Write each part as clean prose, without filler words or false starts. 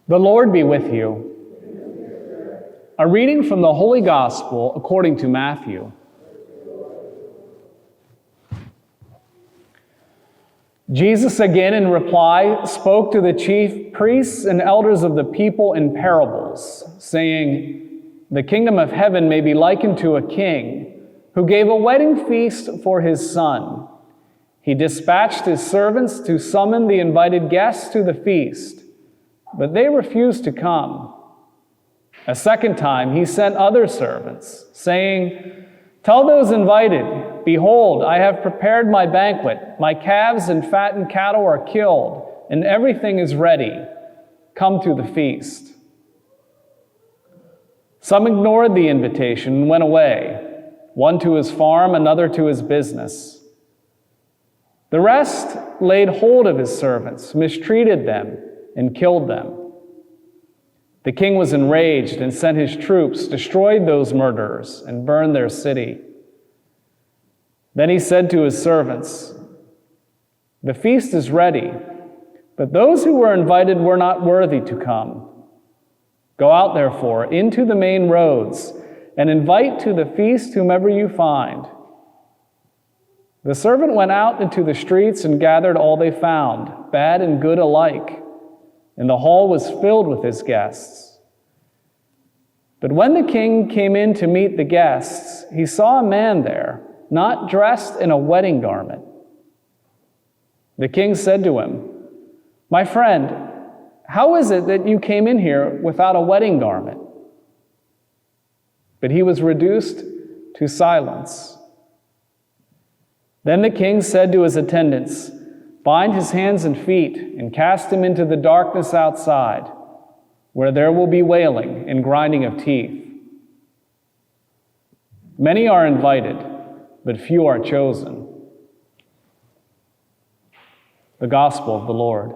The Lord be with you. A reading from the Holy Gospel according to Matthew. Jesus again in reply spoke to the chief priests and elders of the people in parables, saying, "The kingdom of heaven may be likened to a king who gave a wedding feast for his son. He dispatched his servants to summon the invited guests to the feast, but they refused to come. A second time he sent other servants, saying, 'Tell those invited, behold, I have prepared my banquet. My calves and fattened cattle are killed, and everything is ready. Come to the feast.' Some ignored the invitation and went away, one to his farm, another to his business. The rest laid hold of his servants, mistreated them, and killed them. The king was enraged and sent his troops, destroyed those murderers, and burned their city. Then he said to his servants, 'The feast is ready, but those who were invited were not worthy to come. Go out, therefore, into the main roads and invite to the feast whomever you find.' The servant went out into the streets and gathered all they found, bad and good alike, and the hall was filled with his guests. But when the king came in to meet the guests, he saw a man there, not dressed in a wedding garment. The king said to him, 'My friend, how is it that you came in here without a wedding garment?' But he was reduced to silence. Then the king said to his attendants, 'Bind his hands and feet and cast him into the darkness outside, where there will be wailing and grinding of teeth. Many are invited, but few are chosen.'" The Gospel of the Lord.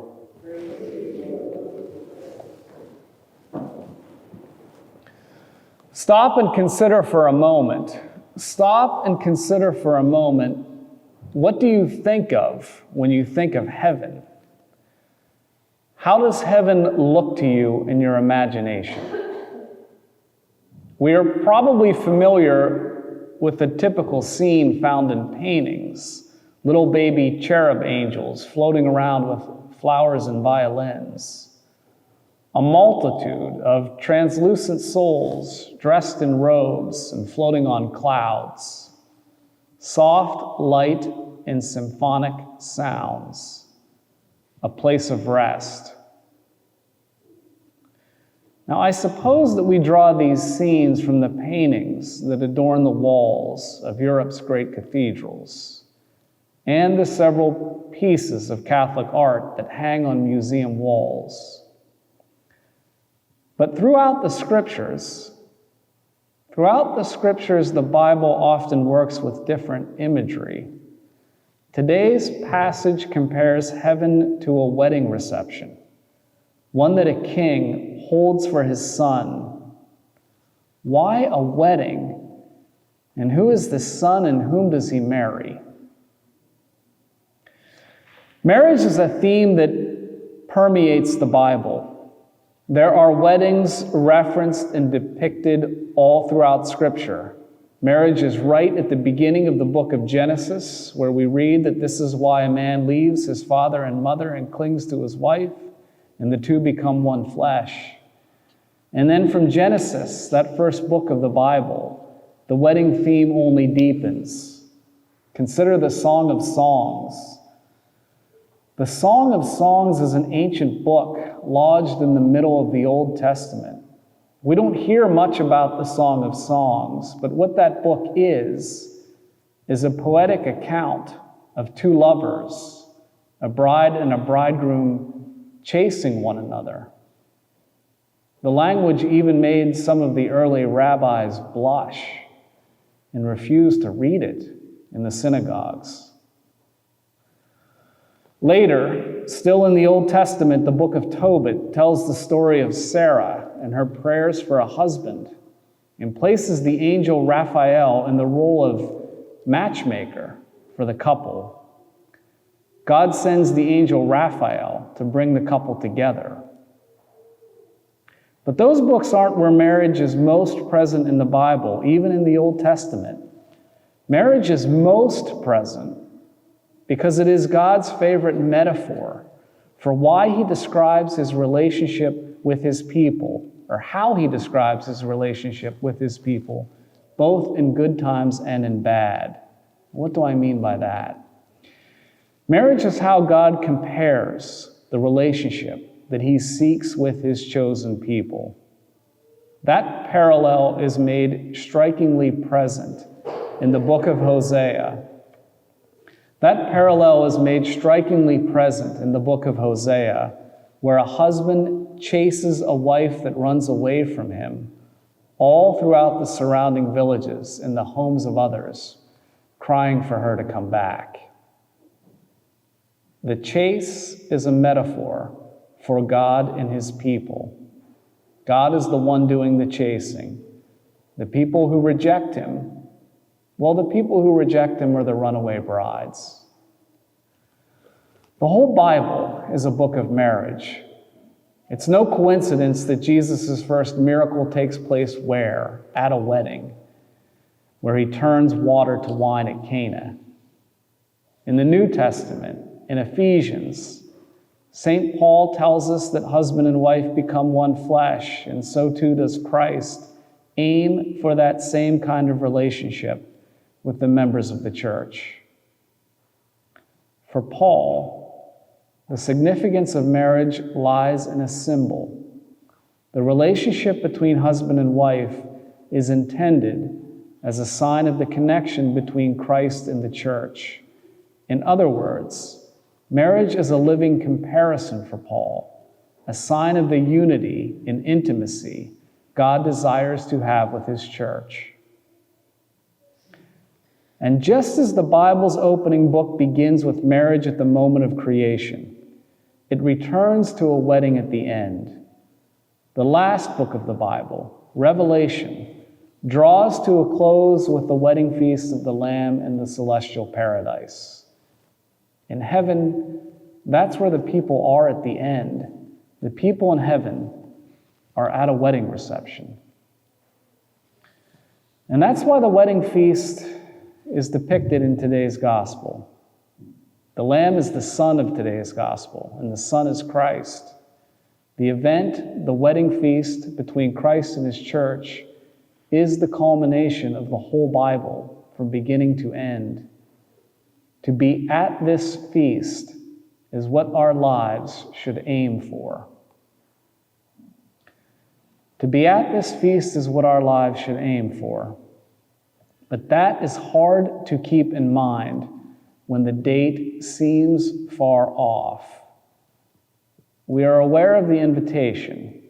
Stop and consider for a moment. What do you think of when you think of heaven? How does heaven look to you in your imagination? We are probably familiar with the typical scene found in paintings, little baby cherub angels floating around with flowers and violins, a multitude of translucent souls dressed in robes and floating on clouds, soft light and symphonic sounds, a place of rest. Now, I suppose that we draw these scenes from the paintings that adorn the walls of Europe's great cathedrals and the several pieces of Catholic art that hang on museum walls. But throughout the scriptures, the Bible often works with different imagery. Today's passage compares heaven to a wedding reception, one that a king holds for his son. Why a wedding? And who is the son and whom does he marry? Marriage is a theme that permeates the Bible. There are weddings referenced and depicted all throughout Scripture. Marriage is right at the beginning of the book of Genesis, where we read that this is why a man leaves his father and mother and clings to his wife, and the two become one flesh. And then from Genesis, that first book of the Bible, the wedding theme only deepens. Consider the Song of Songs. The Song of Songs is an ancient book lodged in the middle of the Old Testament. We don't hear much about the Song of Songs, but what that book is a poetic account of two lovers, a bride and a bridegroom chasing one another. The language even made some of the early rabbis blush and refuse to read it in the synagogues. Later, still in the Old Testament, the book of Tobit tells the story of Sarah and her prayers for a husband and places the angel Raphael in the role of matchmaker for the couple. God sends the angel Raphael to bring the couple together. But those books aren't where marriage is most present in the Bible, even in the Old Testament. Marriage is most present because it is God's favorite metaphor for why he describes his relationship with his people, or how he describes his relationship with his people, both in good times and in bad. What do I mean by that? Marriage is how God compares the relationship that he seeks with his chosen people. That parallel is made strikingly present in the book of Hosea. That parallel is made strikingly present in the book of Hosea, where a husband chases a wife that runs away from him all throughout the surrounding villages and the homes of others, crying for her to come back. The chase is a metaphor for God and his people. God is the one doing the chasing. The people who reject him, well, the people who reject him are the runaway brides. The whole Bible is a book of marriage. It's no coincidence that Jesus' first miracle takes place where? At a wedding, where he turns water to wine at Cana. In the New Testament, in Ephesians, St. Paul tells us that husband and wife become one flesh, and so too does Christ aim for that same kind of relationship with the members of the church. For Paul, the significance of marriage lies in a symbol. The relationship between husband and wife is intended as a sign of the connection between Christ and the church. In other words, marriage is a living comparison for Paul, a sign of the unity and intimacy God desires to have with his church. And just as the Bible's opening book begins with marriage at the moment of creation, it returns to a wedding at the end. The last book of the Bible, Revelation, draws to a close with the wedding feast of the Lamb in the celestial paradise. In heaven, that's where the people are at the end. The people in heaven are at a wedding reception. And that's why the wedding feast is depicted in today's gospel. The Lamb is the son of today's gospel, and the Son is Christ. The event, the wedding feast between Christ and his church, is the culmination of the whole Bible from beginning to end. To be at this feast is what our lives should aim for. To be at this feast is what our lives should aim for. But that is hard to keep in mind when the date seems far off. We are aware of the invitation,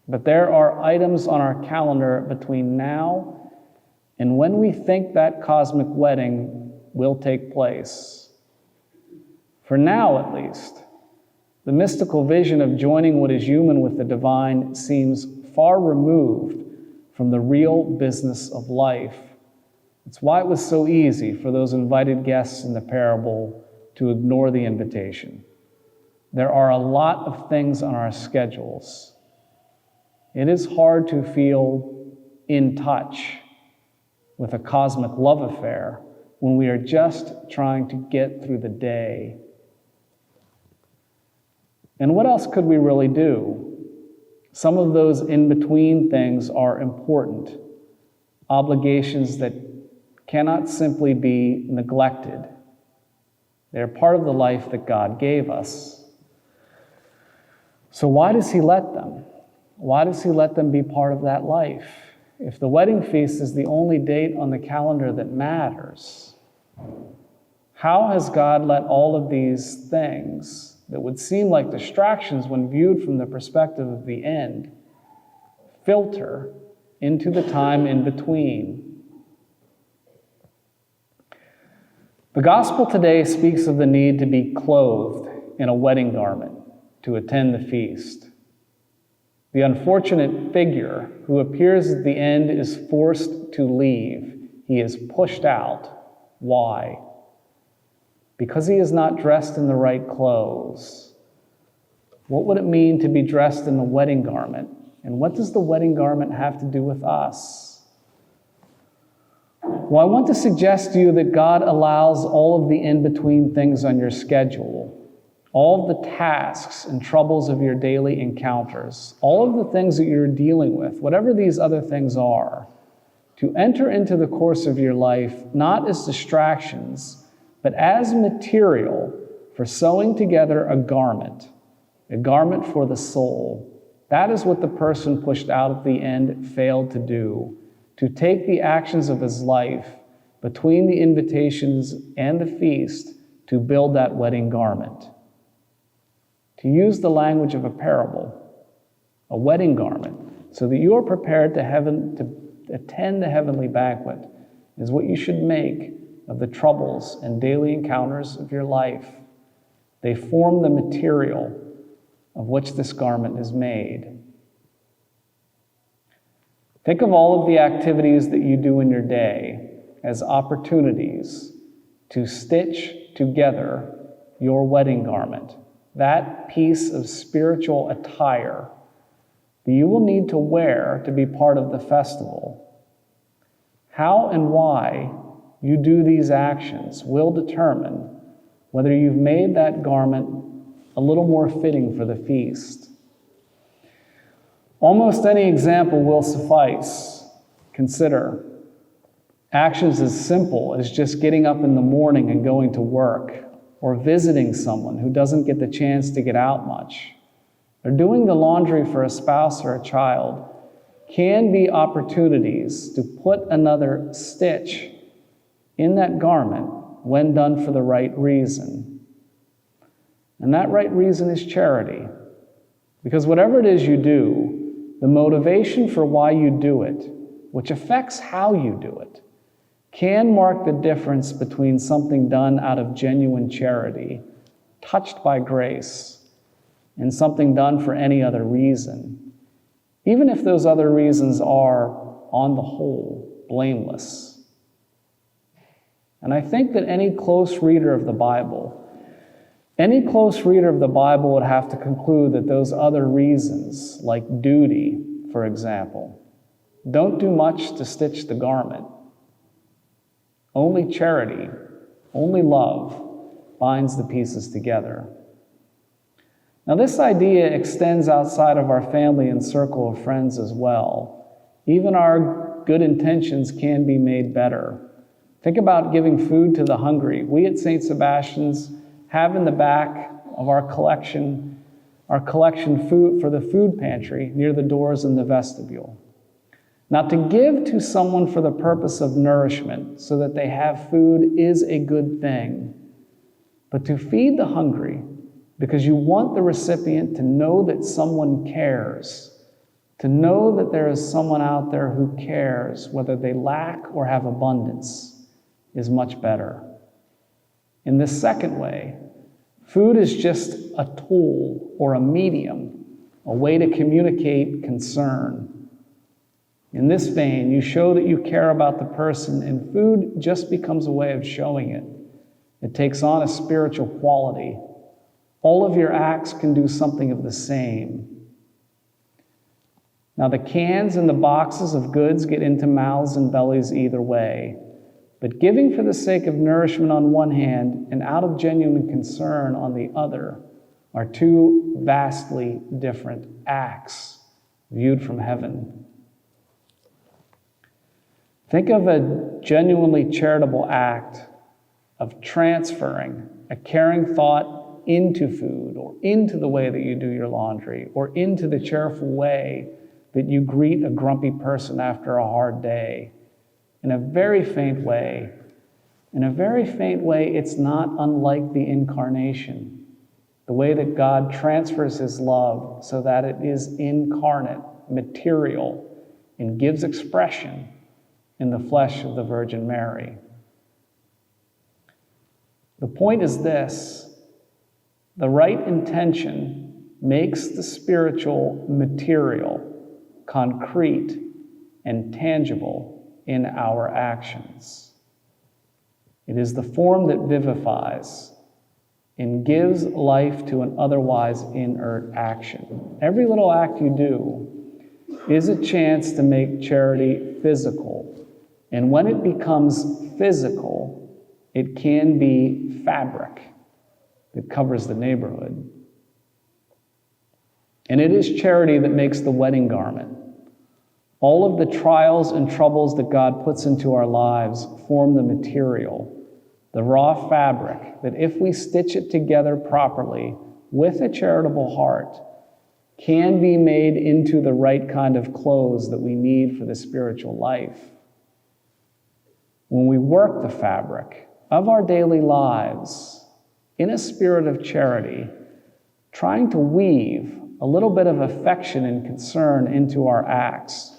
but there are items on our calendar between now and when we think that cosmic wedding will take place. For now, at least, the mystical vision of joining what is human with the divine seems far removed from the real business of life. It's why it was so easy for those invited guests in the parable to ignore the invitation. There are a lot of things on our schedules. It is hard to feel in touch with a cosmic love affair when we are just trying to get through the day. And what else could we really do? Some of those in-between things are important, obligations that cannot simply be neglected. They're part of the life that God gave us. So why does he let them? Why does he let them be part of that life? If the wedding feast is the only date on the calendar that matters, how has God let all of these things that would seem like distractions when viewed from the perspective of the end filter into the time in between? The gospel today speaks of the need to be clothed in a wedding garment to attend the feast. The unfortunate figure who appears at the end is forced to leave. He is pushed out. Why? Because he is not dressed in the right clothes. What would it mean to be dressed in a wedding garment And what does the wedding garment have to do with us? Well, I want to suggest to you that God allows all of the in-between things on your schedule, all of the tasks and troubles of your daily encounters, all of the things that you're dealing with, whatever these other things are, to enter into the course of your life not as distractions, but as material for sewing together a garment for the soul. That is what the person pushed out at the end failed to do, to take the actions of his life between the invitations and the feast to build that wedding garment. To use the language of a parable, a wedding garment, so that you are prepared to attend the heavenly banquet, is what you should make of the troubles and daily encounters of your life. They form the material of which this garment is made. Think of all of the activities that you do in your day as opportunities to stitch together your wedding garment, that piece of spiritual attire that you will need to wear to be part of the festival. How and why you do these actions will determine whether you've made that garment a little more fitting for the feast. Almost any example will suffice. Consider actions as simple as just getting up in the morning and going to work, or visiting someone who doesn't get the chance to get out much, or doing the laundry for a spouse or a child, can be opportunities to put another stitch in that garment when done for the right reason. And that right reason is charity. Because whatever it is you do, the motivation for why you do it, which affects how you do it, can mark the difference between something done out of genuine charity, touched by grace, and something done for any other reason, even if those other reasons are, on the whole, blameless. And I think that any close reader of the Bible would have to conclude that those other reasons, like duty, for example, don't do much to stitch the garment. Only charity, only love binds the pieces together. Now, this idea extends outside of our family and circle of friends as well. Even our good intentions can be made better. Think about giving food to the hungry. We at St. Sebastian's have in the back of our collection food for the food pantry near the doors in the vestibule. Now, to give to someone for the purpose of nourishment so that they have food is a good thing. But to feed the hungry because you want the recipient to know that someone cares, to know that there is someone out there who cares, whether they lack or have abundance, is much better. In this second way, food is just a tool or a medium, a way to communicate concern. In this vein, you show that you care about the person, and food just becomes a way of showing it. It takes on a spiritual quality. All of your acts can do something of the same. Now, the cans and the boxes of goods get into mouths and bellies either way. But giving for the sake of nourishment on one hand and out of genuine concern on the other are two vastly different acts viewed from heaven. Think of a genuinely charitable act of transferring a caring thought into food, or into the way that you do your laundry, or into the cheerful way that you greet a grumpy person after a hard day. In a very faint way, it's not unlike the incarnation, the way that God transfers his love so that it is incarnate, material, and gives expression in the flesh of the Virgin Mary. The point is this: the right intention makes the spiritual material, concrete, and tangible in our actions. It is the form that vivifies and gives life to an otherwise inert action. Every little act you do is a chance to make charity physical. And when it becomes physical, it can be fabric that covers the neighborhood. And it is charity that makes the wedding garment. All of the trials and troubles that God puts into our lives form the material, the raw fabric, that if we stitch it together properly with a charitable heart, can be made into the right kind of clothes that we need for the spiritual life. When we work the fabric of our daily lives in a spirit of charity, trying to weave a little bit of affection and concern into our acts,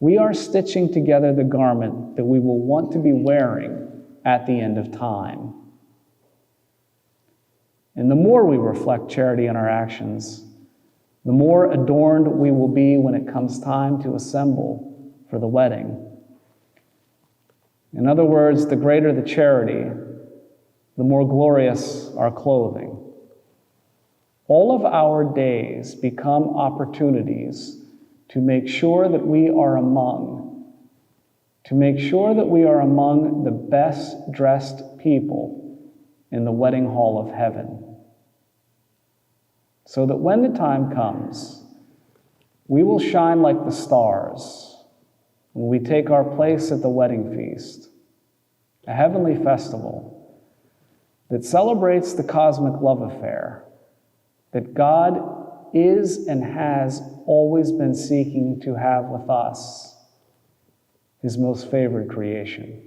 we are stitching together the garment that we will want to be wearing at the end of time. And the more we reflect charity in our actions, the more adorned we will be when it comes time to assemble for the wedding. In other words, the greater the charity, the more glorious our clothing. All of our days become opportunities to make sure that we are among the best dressed people in the wedding hall of heaven. So that when the time comes, we will shine like the stars when we take our place at the wedding feast, a heavenly festival that celebrates the cosmic love affair that God is and has always been seeking to have with us, his most favored creation.